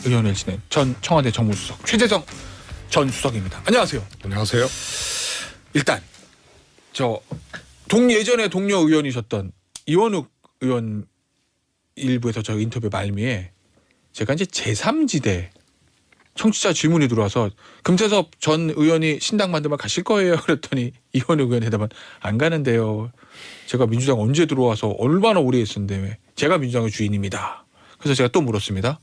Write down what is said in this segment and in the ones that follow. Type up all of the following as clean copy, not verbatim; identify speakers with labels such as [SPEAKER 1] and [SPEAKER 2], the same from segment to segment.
[SPEAKER 1] 의원을 지낸 전 청와대 정무수석 최재성 전 수석입니다. 안녕하세요.
[SPEAKER 2] 안녕하세요.
[SPEAKER 1] 일단 예전에 동료 의원이셨던 이원욱 의원 일부에서 저 인터뷰 말미에 제가 이제 제3지대 청취자 질문이 들어와서 금태섭 전 의원이 신당 만들면 가실 거예요? 그랬더니 이원욱 의원 대답은 안 가는데요. 제가 민주당 언제 들어와서 얼마나 오래 했었는데 왜 제가 민주당의 주인입니다. 그래서 제가 또 물었습니다.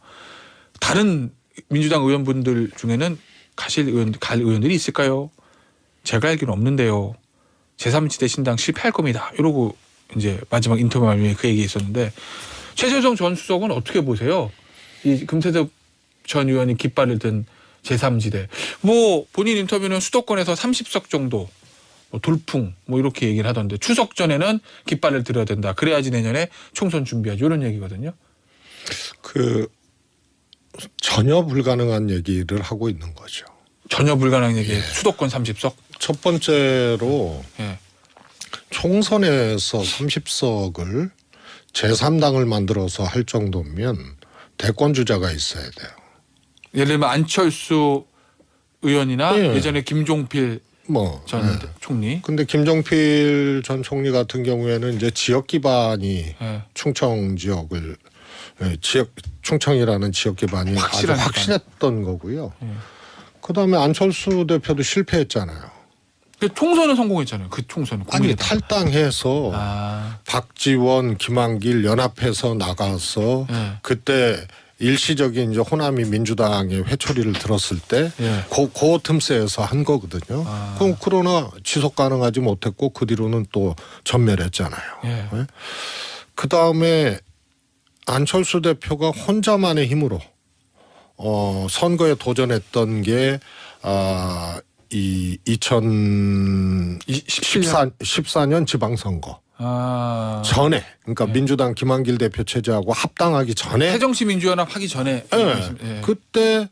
[SPEAKER 1] 다른 민주당 의원분들 중에는 갈 의원들이 있을까요? 제가 알기는 없는데요. 제3지대 신당 실패할 겁니다. 이러고 이제 마지막 인터뷰 말미에 그 얘기 있었는데 최재성 전 수석은 어떻게 보세요? 이 금태섭 전 의원이 깃발을 든 제3지대. 뭐 본인 인터뷰는 수도권에서 30석 정도 돌풍 이렇게 얘기를 하던데 추석 전에는 깃발을 들어야 된다. 그래야지 내년에 총선 준비하죠. 이런 얘기거든요.
[SPEAKER 2] 전혀 불가능한 얘기를 하고 있는 거죠.
[SPEAKER 1] 전혀 불가능한 얘기. 수도권 30석?
[SPEAKER 2] 첫 번째로
[SPEAKER 1] 예.
[SPEAKER 2] 총선에서 30석을 제3당을 만들어서 할 정도면 대권 주자가 있어야 돼요.
[SPEAKER 1] 예를 들면 안철수 의원이나 예전에 김종필 전 총리.
[SPEAKER 2] 근데 김종필 전 총리 같은 경우에는 이제 지역 기반이 충청 지역을 충청이라는 지역 기반이 아주 확실했던 거고요. 그다음에 안철수 대표도 실패했잖아요.
[SPEAKER 1] 총선은 성공했잖아요. 그 총선은.
[SPEAKER 2] 아니 탈당해서 박지원, 김한길 연합해서 나가서 그때 일시적인 이제 호남이 민주당의 회초리를 들었을 때 그 틈새에서 한 거거든요. 그러나 지속 가능하지 못했고 그 뒤로는 또 전멸했잖아요. 그다음에 안철수 대표가 혼자만의 힘으로 선거에 도전했던 게 이 2014년 지방선거 전에, 그러니까 민주당 김한길 대표 체제하고 합당하기 전에
[SPEAKER 1] 새정치민주연합 하기 전에
[SPEAKER 2] 그때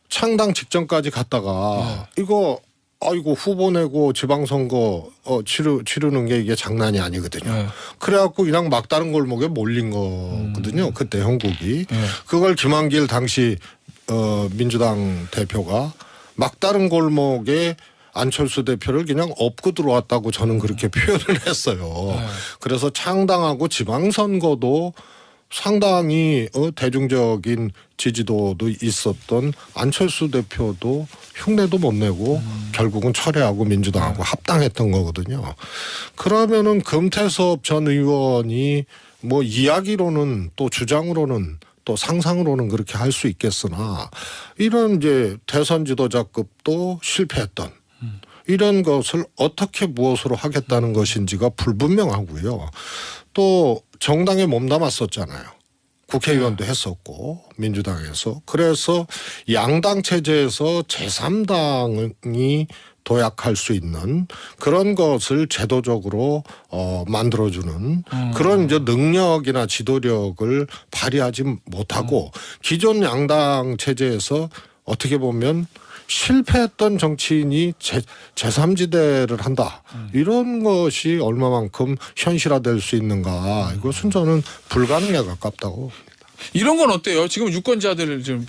[SPEAKER 2] 창당 직전까지 갔다가 이거 후보 내고 지방선거 치르는 게 이게 장난이 아니거든요. 그래갖고 그냥 막다른 골목에 몰린 거거든요. 그때 형국이. 그걸 김한길 당시 민주당 대표가 막다른 골목에 안철수 대표를 그냥 업고 들어왔다고 저는 그렇게 표현을 했어요. 그래서 창당하고 지방선거도 상당히 대중적인 지지도도 있었던 안철수 대표도 흉내도 못 내고 결국은 철회하고 민주당하고 합당했던 거거든요. 그러면은 금태섭 전 의원이 뭐 이야기로는 또 주장으로는 또 상상으로는 그렇게 할 수 있겠으나 이런 이제 대선 지도자급도 실패했던 이런 것을 어떻게 무엇으로 하겠다는 것인지가 불분명하고요. 또 정당에 몸담았었잖아요. 국회의원도 했었고 민주당에서. 그래서 양당 체제에서 제3당이 도약할 수 있는 그런 것을 제도적으로 만들어주는 그런 이제 능력이나 지도력을 발휘하지 못하고 기존 양당 체제에서 어떻게 보면 실패했던 정치인이 제3지대를 한다. 이런 것이 얼마만큼 현실화될 수 있는가. 이것은 저는 불가능에 가깝다고 봅니다.
[SPEAKER 1] 이런 건 어때요? 지금 유권자들을 지금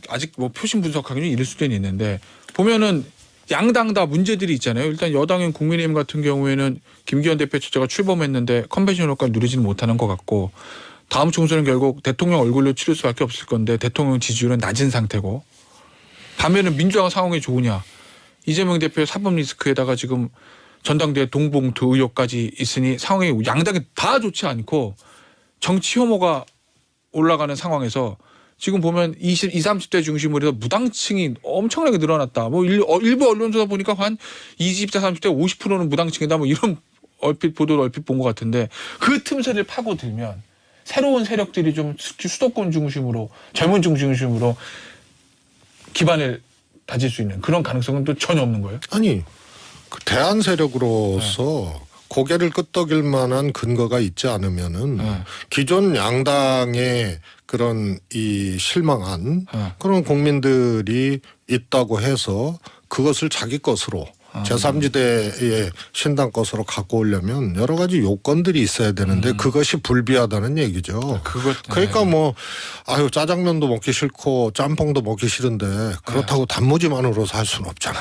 [SPEAKER 1] 아직 표심 분석하기는 이를 수도 있는데 보면은 양당 다 문제들이 있잖아요. 일단 여당인 국민의힘 같은 경우에는 김기현 대표 체제가 출범했는데 컨벤션 효과를 누리지는 못하는 것 같고 다음 총선은 결국 대통령 얼굴로 치를 수밖에 없을 건데 대통령 지지율은 낮은 상태고 반면에 민주당 상황이 좋으냐. 이재명 대표의 사법 리스크에다가 지금 전당대회 동봉투 의혹까지 있으니 상황이 양당이 다 좋지 않고 정치 혐오가 올라가는 상황에서 지금 보면 20, 30대 중심으로 해서 무당층이 엄청나게 늘어났다. 일부 언론조사 보니까 한 20대, 30대 50%는 무당층이다. 이런 보도를 얼핏 본 것 같은데 그 틈새를 파고들면 새로운 세력들이 좀 수도권 중심으로 젊은 중심으로 기반을 다질 수 있는 그런 가능성은 또 전혀 없는 거예요?
[SPEAKER 2] 아니, 대안 세력으로서 고개를 끄덕일 만한 근거가 있지 않으면은 기존 양당의 그런 이 실망한 그런 국민들이 있다고 해서 그것을 자기 것으로 제3지대의 신당 것으로 갖고 오려면 여러 가지 요건들이 있어야 되는데 그것이 불비하다는 얘기죠. 그러니까 뭐 아유 짜장면도 먹기 싫고 짬뽕도 먹기 싫은데 그렇다고 단무지만으로 살 수는 없잖아.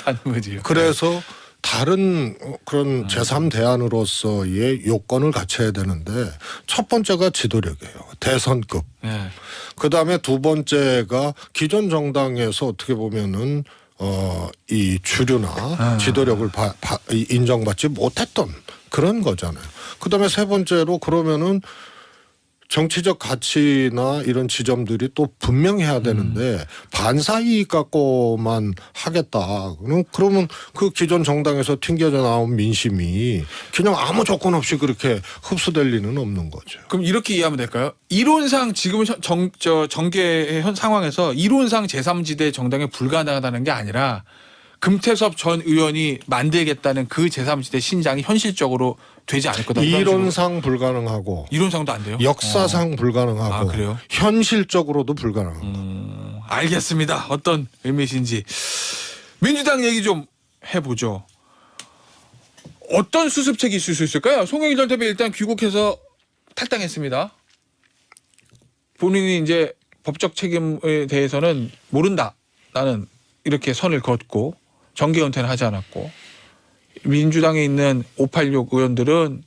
[SPEAKER 1] 단무지요.
[SPEAKER 2] 그래서 다른 그런 제3대안으로서의 요건을 갖춰야 되는데 첫 번째가 지도력이에요. 대선급. 그다음에 두 번째가 기존 정당에서 어떻게 보면은 이 주류나 지도력을 인정받지 못했던 그런 거잖아요. 그다음에 세 번째로 그러면은 정치적 가치나 이런 지점들이 또 분명해야 되는데 반사이익 갖고만 하겠다. 그러면 그 기존 정당에서 튕겨져 나온 민심이 그냥 아무 조건 없이 그렇게 흡수될 리는 없는 거죠.
[SPEAKER 1] 그럼 이렇게 이해하면 될까요? 이론상 지금 정계의 현 상황에서 이론상 제3지대 정당에 불가능하다는 게 아니라 금태섭 전 의원이 만들겠다는 그 제3지대 신장이 현실적으로 되지 않을 거다.
[SPEAKER 2] 이론상 불가능하고
[SPEAKER 1] 이론상도 안 돼요?
[SPEAKER 2] 역사상 불가능하고
[SPEAKER 1] 아, 그래요?
[SPEAKER 2] 현실적으로도 불가능합니다.
[SPEAKER 1] 알겠습니다. 어떤 의미신지. 민주당 얘기 좀 해보죠. 어떤 수습책이 있을 수 있을까요? 송영길 전 대표 일단 귀국해서 탈당했습니다. 본인이 이제 법적 책임에 대해서는 모른다. 나는 이렇게 선을 긋고 정계 은퇴는 하지 않았고 민주당에 있는 586 의원들은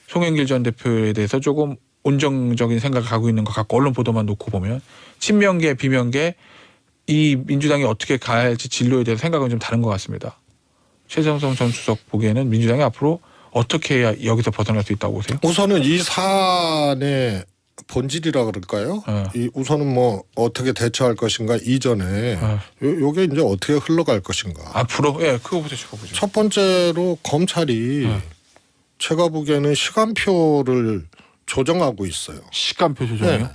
[SPEAKER 1] 송영길 전 대표에 대해서 조금 온정적인 생각을 갖고 있는 것 같고 언론 보도만 놓고 보면 친명계 비명계 이 민주당이 어떻게 가야 할지 진로에 대해서 생각은 좀 다른 것 같습니다. 최정성 전 수석 보기에는 민주당이 앞으로 어떻게 해야 여기서 벗어날 수 있다고 보세요?
[SPEAKER 2] 우선은 이 사안의 본질이라 그럴까요? 이 우선은 뭐 어떻게 대처할 것인가 이전에 요게 이제 어떻게 흘러갈 것인가.
[SPEAKER 1] 앞으로 그거부터 짚어보죠.
[SPEAKER 2] 첫 번째로 검찰이 제가 보기에는 시간표를 조정하고 있어요.
[SPEAKER 1] 시간표 조정이요?
[SPEAKER 2] 네.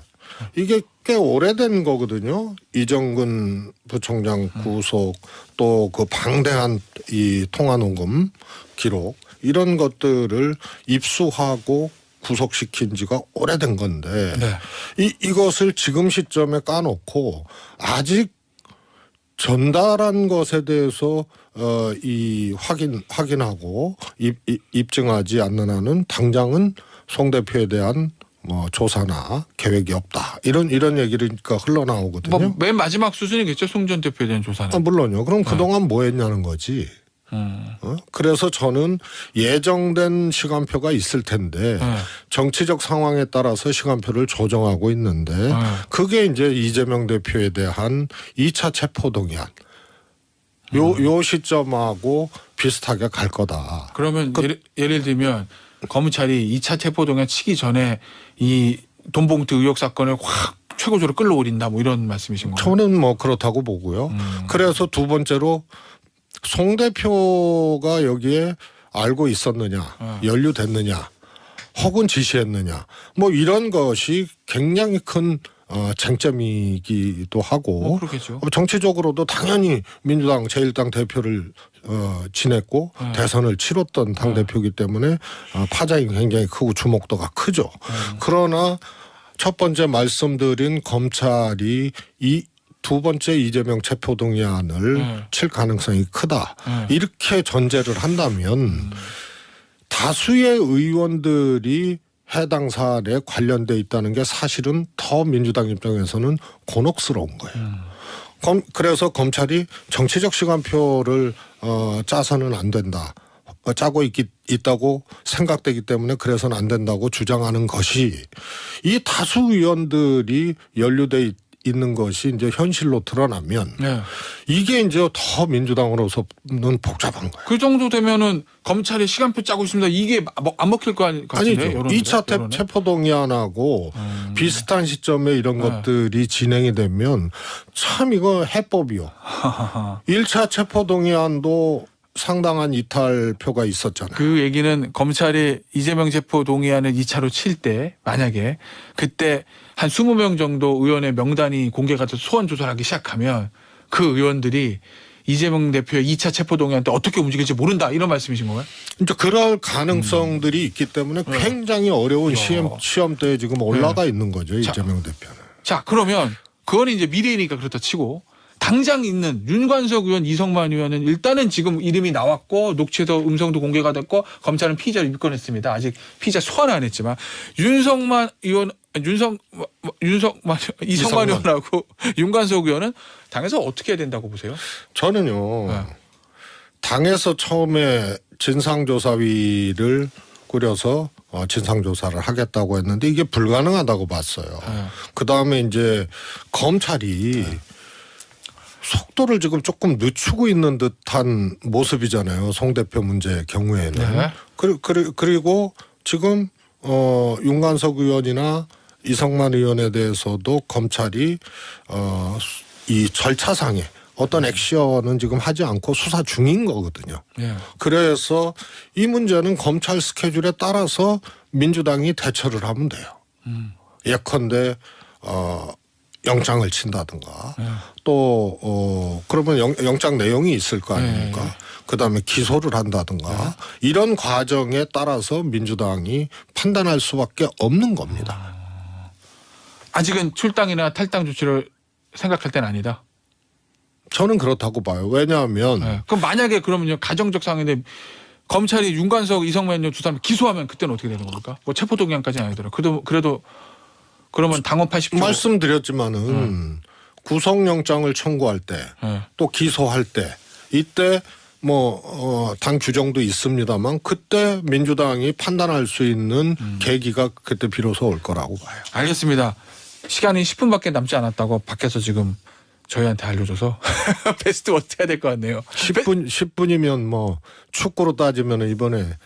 [SPEAKER 2] 이게 꽤 오래된 거거든요. 이정근 부총장 구속 또 그 방대한 이 통화 녹음 기록 이런 것들을 입수하고 구속시킨 지가 오래된 건데 이것을 지금 시점에 까놓고 아직 전달한 것에 대해서 이 확인하고 입증하지 않는 한은 당장은 송 대표에 대한 뭐 조사나 계획이 없다 이런 얘기가 흘러나오거든요.
[SPEAKER 1] 뭐 맨 마지막 수준이겠죠. 송 전 대표에 대한 조사는.
[SPEAKER 2] 물론요. 그럼 그동안 뭐 했냐는 거지. 그래서 저는 예정된 시간표가 있을 텐데 정치적 상황에 따라서 시간표를 조정하고 있는데 그게 이제 이재명 대표에 대한 2차 체포동의안 요 시점하고 비슷하게 갈 거다.
[SPEAKER 1] 그러면 예를 들면 검찰이 2차 체포동의안 치기 전에 이 돈봉투 의혹 사건을 확 최고조로 끌어올린다 뭐 이런 말씀이신 거예요?
[SPEAKER 2] 저는 뭐 그렇다고 보고요. 그래서 두 번째로 송 대표가 여기에 알고 있었느냐, 연루됐느냐, 혹은 지시했느냐, 뭐 이런 것이 굉장히 큰 쟁점이기도 하고,
[SPEAKER 1] 그렇겠죠.
[SPEAKER 2] 정치적으로도 당연히 민주당 제1당 대표를 지냈고 대선을 치렀던 당 대표이기 때문에 파장이 굉장히 크고 주목도가 크죠. 그러나 첫 번째 말씀드린 검찰이 이 두 번째 이재명 체포동의안을 칠 가능성이 크다. 이렇게 전제를 한다면 다수의 의원들이 해당 사안에 관련돼 있다는 게 사실은 더 민주당 입장에서는 곤혹스러운 거예요. 그래서 검찰이 정치적 시간표를 짜서는 안 된다. 짜고 있다고 생각되기 때문에 그래서는 안 된다고 주장하는 것이 이 다수 의원들이 연루돼 있는 것이 이제 현실로 드러나면 이게 이제 더 민주당으로서는 복잡한 거예요.
[SPEAKER 1] 그 정도 되면은 검찰이 시간표 짜고 있습니다. 이게 안 먹힐 거 같은데.
[SPEAKER 2] 아니죠. 2차 체포동의안하고 비슷한 시점에 이런 것들이 진행이 되면 참 이거 해법이요. 1차 체포동의안도 상당한 이탈표가 있었잖아요.
[SPEAKER 1] 그 얘기는 검찰이 이재명 체포동의안을 2차로 칠 때 만약에 그때 한 20명 정도 의원의 명단이 공개가 돼서 소환 조사를 하기 시작하면 그 의원들이 이재명 대표의 2차 체포동의안 때 어떻게 움직일지 모른다 이런 말씀이신 거예요?
[SPEAKER 2] 이제 그럴 가능성들이 있기 때문에 굉장히 어려운 시험대에 지금 올라가 있는 거죠. 이재명 대표는.
[SPEAKER 1] 자 그러면 그건 이제 미래이니까 그렇다 치고 당장 있는 윤관석 의원, 이성만 의원은 일단은 지금 이름이 나왔고 녹취에서 음성도 공개가 됐고 검찰은 피의자를 입건했습니다. 아직 피의자 소환 안 했지만 이성만 의원하고 윤관석 의원은 당에서 어떻게 해야 된다고 보세요?
[SPEAKER 2] 저는요.
[SPEAKER 1] 네.
[SPEAKER 2] 당에서 처음에 진상조사위를 꾸려서 진상조사를 하겠다고 했는데 이게 불가능하다고 봤어요.
[SPEAKER 1] 네.
[SPEAKER 2] 그다음에 이제 검찰이 속도를 지금 조금 늦추고 있는 듯한 모습이잖아요. 송 대표 문제 경우에는.
[SPEAKER 1] 네.
[SPEAKER 2] 그리고 지금 윤관석 의원이나 이성만 의원에 대해서도 검찰이 이 절차상에 어떤 액션은 지금 하지 않고 수사 중인 거거든요.
[SPEAKER 1] 네.
[SPEAKER 2] 그래서 이 문제는 검찰 스케줄에 따라서 민주당이 대처를 하면 돼요. 예컨대 영장을 친다든가 또 그러면 영장 내용이 있을 거 아닙니까? 그다음에 기소를 한다든가 이런 과정에 따라서 민주당이 판단할 수밖에 없는 겁니다.
[SPEAKER 1] 아직은 출당이나 탈당 조치를 생각할 때는 아니다.
[SPEAKER 2] 저는 그렇다고 봐요. 왜냐하면
[SPEAKER 1] 네. 그럼 만약에 그러면요 가정적 상황인데 검찰이 윤관석, 이성만 의원 두 사람 기소하면 그때는 어떻게 되는 겁니까? 뭐 체포동의안까지는 아니더라도 그래도 그러면 당원 80조
[SPEAKER 2] 말씀드렸지만은 구속영장을 청구할 때 또 기소할 때 이때 뭐 당 규정도 있습니다만 그때 민주당이 판단할 수 있는 계기가 그때 비로소 올 거라고 봐요.
[SPEAKER 1] 알겠습니다. 시간이 10분밖에 남지 않았다고 밖에서 지금 저희한테 알려줘서 베스트 워트 해야 될 것 같네요.
[SPEAKER 2] 10분이면 뭐 축구로 따지면 이번에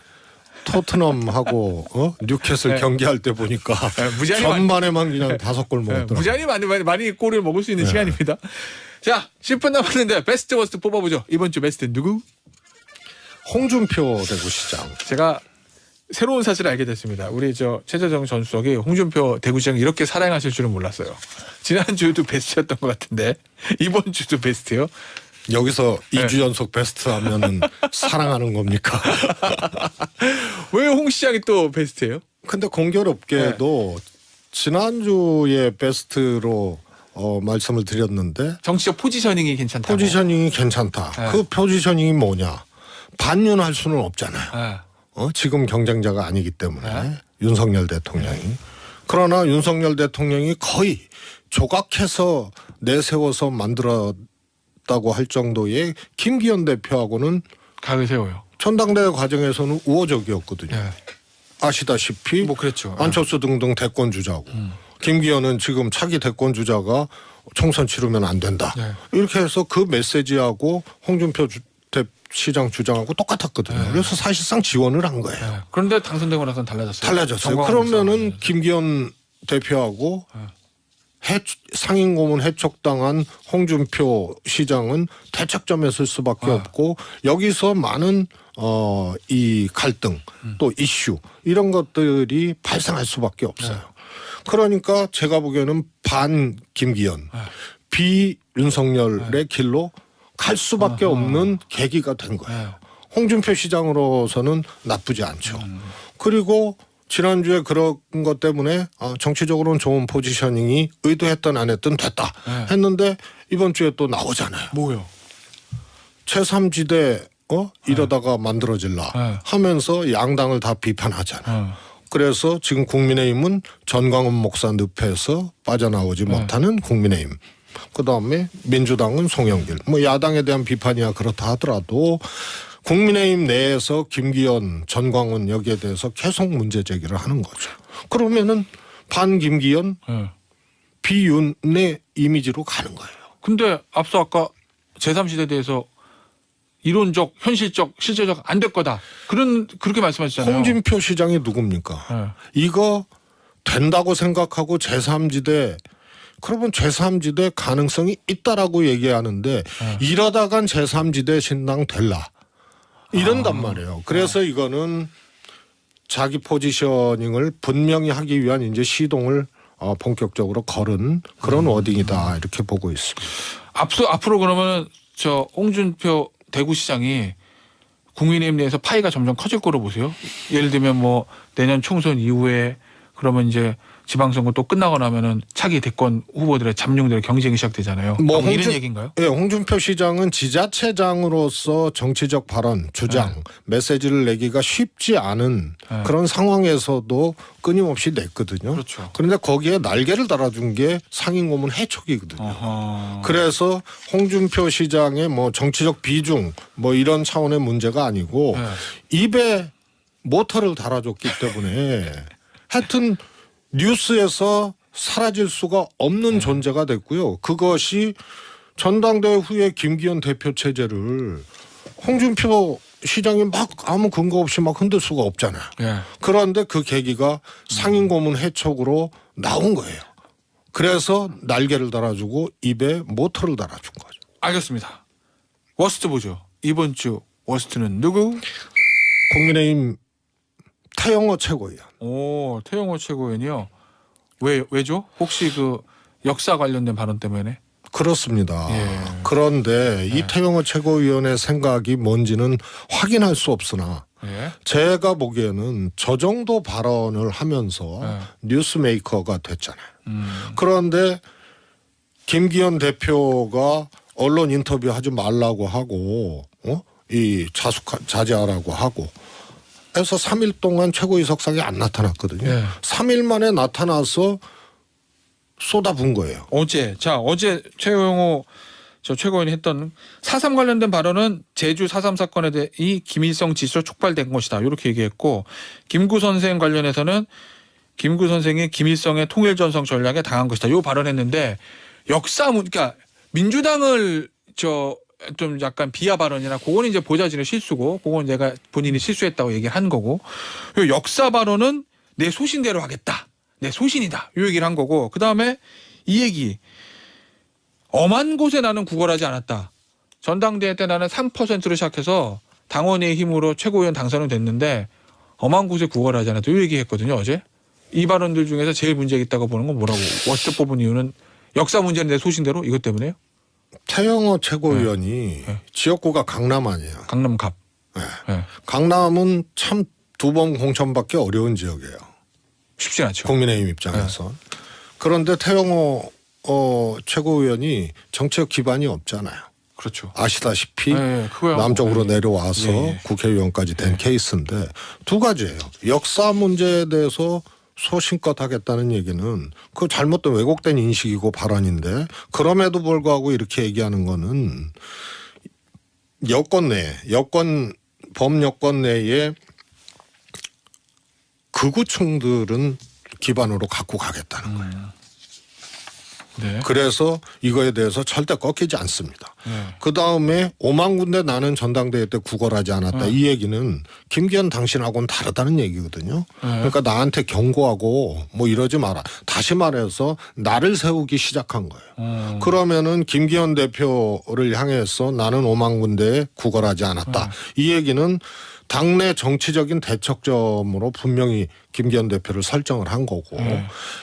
[SPEAKER 2] 토트넘하고 뉴캐슬
[SPEAKER 1] 네.
[SPEAKER 2] 경기할 때 보니까
[SPEAKER 1] 무지하게
[SPEAKER 2] 전반에만 그냥 5골 먹었더라고요.
[SPEAKER 1] 무지하게 많이 골을 먹을 수 있는 시간입니다. 자, 10분 남았는데 베스트 워스트 뽑아보죠. 이번 주 베스트 누구?
[SPEAKER 2] 홍준표 대구시장.
[SPEAKER 1] 제가 새로운 사실을 알게 됐습니다. 우리 최재정 전 수석이 홍준표 대구시장을 이렇게 사랑하실 줄은 몰랐어요. 지난주도 베스트였던 것 같은데 이번 주도 베스트요?
[SPEAKER 2] 여기서 2주 연속 베스트 하면은 사랑하는 겁니까?
[SPEAKER 1] 왜 홍 시장이 또 베스트예요?
[SPEAKER 2] 근데 공교롭게도 지난주에 베스트로 말씀을 드렸는데
[SPEAKER 1] 정치적 포지셔닝이 괜찮다.
[SPEAKER 2] 포지셔닝이 괜찮다.
[SPEAKER 1] 네.
[SPEAKER 2] 그 포지셔닝이 뭐냐? 반윤할 수는 없잖아요. 지금 경쟁자가 아니기 때문에 윤석열 대통령이. 그러나 윤석열 대통령이 거의 조각해서 내세워서 만들었다고 할 정도의 김기현 대표하고는
[SPEAKER 1] 각을 세워요.
[SPEAKER 2] 전당대회 과정에서는 우호적이었거든요.
[SPEAKER 1] 네.
[SPEAKER 2] 아시다시피
[SPEAKER 1] 뭐 그랬죠.
[SPEAKER 2] 안철수 등등 대권 주자고 김기현은 지금 차기 대권 주자가 총선 치르면 안 된다.
[SPEAKER 1] 네.
[SPEAKER 2] 이렇게 해서 그 메시지하고 홍준표 시장 주장하고 똑같았거든요. 그래서 사실상 지원을 한 거예요.
[SPEAKER 1] 그런데 당선되고 나서는 달라졌어요.
[SPEAKER 2] 달라졌어요. 그러면은 김기현 대표하고 상임고문 해촉당한 홍준표 시장은 대척점에 설 수밖에 없고 여기서 많은 이 갈등 또 이슈 이런 것들이 발생할 수밖에 없어요. 그러니까 제가 보기에는 반 김기현 비 윤석열의 길로 갈 수밖에 없는 계기가 된 거예요. 홍준표 시장으로서는 나쁘지 않죠. 그리고 지난주에 그런 것 때문에 정치적으로는 좋은 포지셔닝이 의도했든 안 했든 됐다 했는데 이번 주에 또 나오잖아요.
[SPEAKER 1] 뭐요?
[SPEAKER 2] 제3지대 이러다가 만들어질라 하면서 양당을 다 비판하잖아요. 그래서 지금 국민의힘은 전광훈 목사 늪에서 빠져나오지 못하는 국민의힘. 그다음에 민주당은 송영길. 뭐 야당에 대한 비판이야 그렇다 하더라도 국민의힘 내에서 김기현, 전광훈 여기에 대해서 계속 문제 제기를 하는 거죠. 그러면은 반 김기현, 비윤의 이미지로 가는 거예요.
[SPEAKER 1] 근데 앞서 아까 제3시대에 대해서 이론적, 현실적, 실제적 안 될 거다. 그렇게 말씀하셨잖아요.
[SPEAKER 2] 홍준표 시장이 누굽니까? 이거 된다고 생각하고 제3지대 그러면 제3지대 가능성이 있다라고 얘기하는데 이러다간 제3지대 신당 될라. 이런단 말이에요. 그래서 이거는 자기 포지셔닝을 분명히 하기 위한 이제 시동을 본격적으로 걸은 그런 워딩이다 이렇게 보고 있습니다.
[SPEAKER 1] 앞으로 그러면 홍준표 대구시장이 국민의힘 내에서 파이가 점점 커질 거로 보세요. 예를 들면 뭐 내년 총선 이후에 그러면 이제 지방선거 또 끝나고 나면은 차기 대권 후보들의 잠룡들의 경쟁이 시작되잖아요.
[SPEAKER 2] 뭐
[SPEAKER 1] 이런 얘기인가요?
[SPEAKER 2] 예, 홍준표 시장은 지자체장으로서 정치적 발언, 주장, 메시지를 내기가 쉽지 않은 그런 상황에서도 끊임없이 냈거든요.
[SPEAKER 1] 그렇죠.
[SPEAKER 2] 그런데 거기에 날개를 달아준 게 상임고문 해촉이거든요.
[SPEAKER 1] 어허.
[SPEAKER 2] 그래서 홍준표 시장의 뭐 정치적 비중 뭐 이런 차원의 문제가 아니고 입에 모터를 달아줬기 때문에 하여튼 뉴스에서 사라질 수가 없는 존재가 됐고요. 그것이 전당대회 후에 김기현 대표 체제를 홍준표 시장이 막 아무 근거 없이 막 흔들 수가 없잖아요. 그런데 그 계기가 상임고문 해촉으로 나온 거예요. 그래서 날개를 달아주고 입에 모터를 달아준 거죠.
[SPEAKER 1] 알겠습니다. 워스트 보죠. 이번 주 워스트는 누구?
[SPEAKER 2] 국민의힘 태영호 최고위원.
[SPEAKER 1] 오, 태영호 최고위원이요. 왜죠? 혹시 그 역사 관련된 발언 때문에?
[SPEAKER 2] 그렇습니다.
[SPEAKER 1] 예.
[SPEAKER 2] 그런데 이 태영호 최고위원의 생각이 뭔지는 확인할 수 없으나
[SPEAKER 1] 예.
[SPEAKER 2] 제가 보기에는 저 정도 발언을 하면서 뉴스메이커가 됐잖아요. 그런데 김기현 대표가 언론 인터뷰 하지 말라고 하고 이 자제하라고 하고 해서 3일 동안 최고위 석상에 안 나타났거든요.
[SPEAKER 1] 예.
[SPEAKER 2] 3일 만에 나타나서 쏟아부은 거예요.
[SPEAKER 1] 어제 최영호 최고위원이 했던 4.3 관련된 발언은 제주 4.3 사건에 대해 이 김일성 지시로 촉발된 것이다. 이렇게 얘기했고 김구 선생 관련해서는 김구 선생이 김일성의 통일전성 전략에 당한 것이다. 이 발언했는데 그러니까 민주당을 좀 약간 비하 발언이나 그거는 이제 보좌진의 실수고 그건 내가 본인이 실수했다고 얘기를 한 거고 역사 발언은 내 소신대로 하겠다. 내 소신이다. 이 얘기를 한 거고 그다음에 이 얘기 엄한 곳에 나는 구걸하지 않았다. 전당대회 때 나는 3%로 시작해서 당원의 힘으로 최고위원 당선은 됐는데 엄한 곳에 구걸하지 않았다. 이 얘기했거든요. 어제. 이 발언들 중에서 제일 문제가 있다고 보는 건 뭐라고 워스트 뽑은 이유는 역사 문제는 내 소신대로 이것 때문에요?
[SPEAKER 2] 태영호 최고위원이 지역구가 강남 아니에요.
[SPEAKER 1] 강남갑.
[SPEAKER 2] 네. 강남은 참 두 번 공천받기 어려운 지역이에요.
[SPEAKER 1] 쉽지 않죠.
[SPEAKER 2] 국민의힘 입장에서. 그런데 태영호 최고위원이 정치적 기반이 없잖아요.
[SPEAKER 1] 그렇죠.
[SPEAKER 2] 아시다시피
[SPEAKER 1] 그거야.
[SPEAKER 2] 남쪽으로 내려와서 국회의원까지 된 케이스인데 두 가지예요. 역사 문제에 대해서 소신껏 하겠다는 얘기는 그 잘못된 왜곡된 인식이고 발언인데 그럼에도 불구하고 이렇게 얘기하는 거는 범여권 내에 극우층들은 기반으로 갖고 가겠다는 거예요.
[SPEAKER 1] 네.
[SPEAKER 2] 그래서 이거에 대해서 절대 꺾이지 않습니다. 그다음에 5만 군데 나는 전당대회 때 구걸하지 않았다. 이 얘기는 김기현 당신하고는 다르다는 얘기거든요. 그러니까 나한테 경고하고 뭐 이러지 마라. 다시 말해서 나를 세우기 시작한 거예요. 그러면은 김기현 대표를 향해서 나는 5만 군데에 구걸하지 않았다. 이 얘기는 당내 정치적인 대척점으로 분명히 김기현 대표를 설정을 한 거고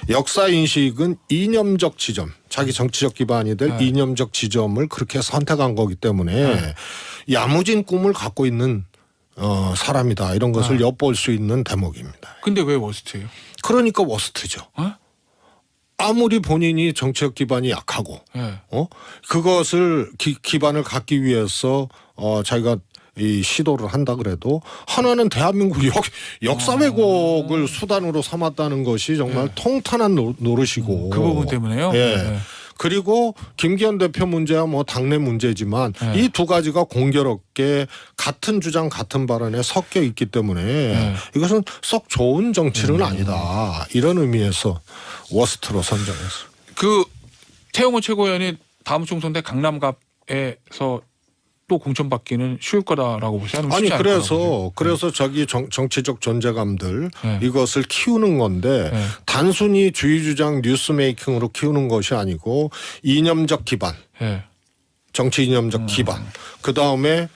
[SPEAKER 2] 역사 인식은 이념적 지점, 자기 정치적 기반이 될 이념적 지점을 그렇게 선택한 거기 때문에 야무진 꿈을 갖고 있는 사람이다. 이런 것을 엿볼 수 있는 대목입니다.
[SPEAKER 1] 근데 왜 워스트예요?
[SPEAKER 2] 그러니까 워스트죠. 아무리 본인이 정치적 기반이 약하고 그것을 기반을 갖기 위해서 자기가 이 시도를 한다 그래도 하나는 대한민국 역사 왜곡을 수단으로 삼았다는 것이 정말 통탄한 노릇이고
[SPEAKER 1] 그 부분 때문에요.
[SPEAKER 2] 예. 그리고 김기현 대표 문제야 뭐 당내 문제지만 이 두 가지가 공교롭게 같은 주장 같은 발언에 섞여 있기 때문에 이것은 썩 좋은 정치는 아니다. 이런 의미에서 워스트로 선정했습니다.
[SPEAKER 1] 그 태영호 최고위원이 다음 총선 때 강남갑에서 또 공천받기는 쉬울 거다라고 보세요?
[SPEAKER 2] 아니 그래서 자기 정치적 존재감들 이것을 키우는 건데 단순히 주의주장 뉴스메이킹으로 키우는 것이 아니고 이념적 기반, 정치 이념적 기반, 그다음에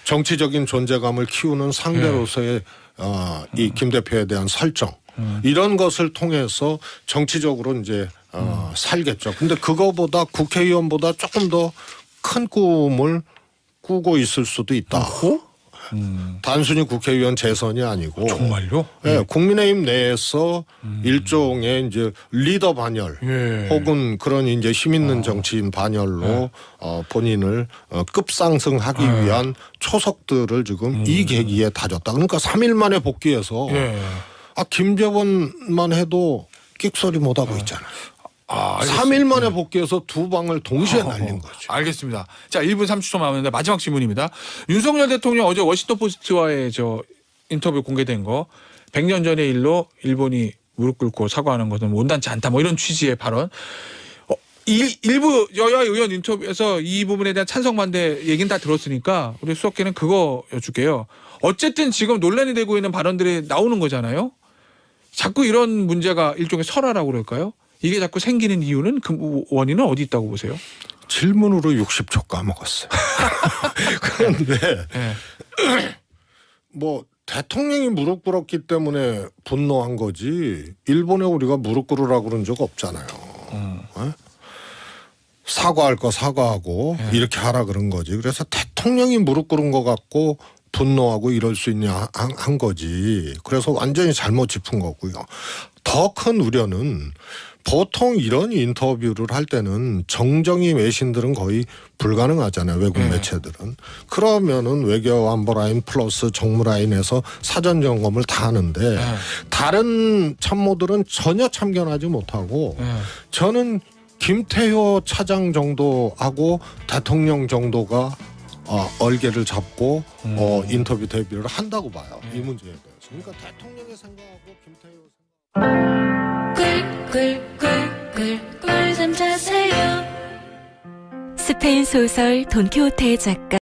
[SPEAKER 2] 정치적인 존재감을 키우는 상대로서의 이 김 대표에 대한 설정 이런 것을 통해서 정치적으로 이제 살겠죠. 근데 그거보다 국회의원보다 조금 더 큰 꿈을 꾸고 있을 수도 있다. 단순히 국회의원 재선이 아니고
[SPEAKER 1] 정말요?
[SPEAKER 2] 예, 국민의힘 내에서 일종의 이제 리더 반열
[SPEAKER 1] 예.
[SPEAKER 2] 혹은 그런 이제 힘 있는 정치인 반열로 본인을 급상승하기 위한 초석들을 지금 이 계기에 다졌다. 그러니까 3일 만에 복귀해서
[SPEAKER 1] 예.
[SPEAKER 2] 김재원만 해도 끽소리 못 하고 있잖아요. 3일 만에 복귀해서 두 방을 동시에 날린 거죠.
[SPEAKER 1] 알겠습니다. 자, 1분 30초 남았는데 마지막 질문입니다. 윤석열 대통령 어제 워싱턴 포스트와의 인터뷰 공개된 거 100년 전의 일로 일본이 무릎 꿇고 사과하는 것은 온당치 않다. 뭐 이런 취지의 발언. 일부 여야 의원 인터뷰에서 이 부분에 대한 찬성 반대 얘기는 다 들었으니까 우리 수석께는 그거 여쭐게요. 어쨌든 지금 논란이 되고 있는 발언들이 나오는 거잖아요. 자꾸 이런 문제가 일종의 설화라고 그럴까요? 이게 자꾸 생기는 이유는 그 원인은 어디 있다고 보세요?
[SPEAKER 2] 질문으로 60초 까먹었어요. 그런데
[SPEAKER 1] 네.
[SPEAKER 2] 뭐 대통령이 무릎 꿇었기 때문에 분노한 거지 일본에 우리가 무릎 꿇으라고 그런 적 없잖아요. 네? 사과할 거 사과하고 이렇게 하라 그런 거지. 그래서 대통령이 무릎 꿇은 것 같고 분노하고 이럴 수 있냐 한 거지. 그래서 완전히 잘못 짚은 거고요. 더 큰 우려는 보통 이런 인터뷰를 할 때는 정정이 외신들은 거의 불가능하잖아요. 외국 매체들은. 그러면은 외교 안보 라인 플러스 정무 라인에서 사전 점검을 다 하는데 다른 참모들은 전혀 참견하지 못하고 저는 김태효 차장 정도하고 대통령 정도가 얼개를 잡고 인터뷰 대비를 한다고 봐요. 이 문제에 대해서. 그러니까 대통령의 생각하고 김태효
[SPEAKER 3] 꿀잠 자세요. 스페인 소설 돈키호테의 작가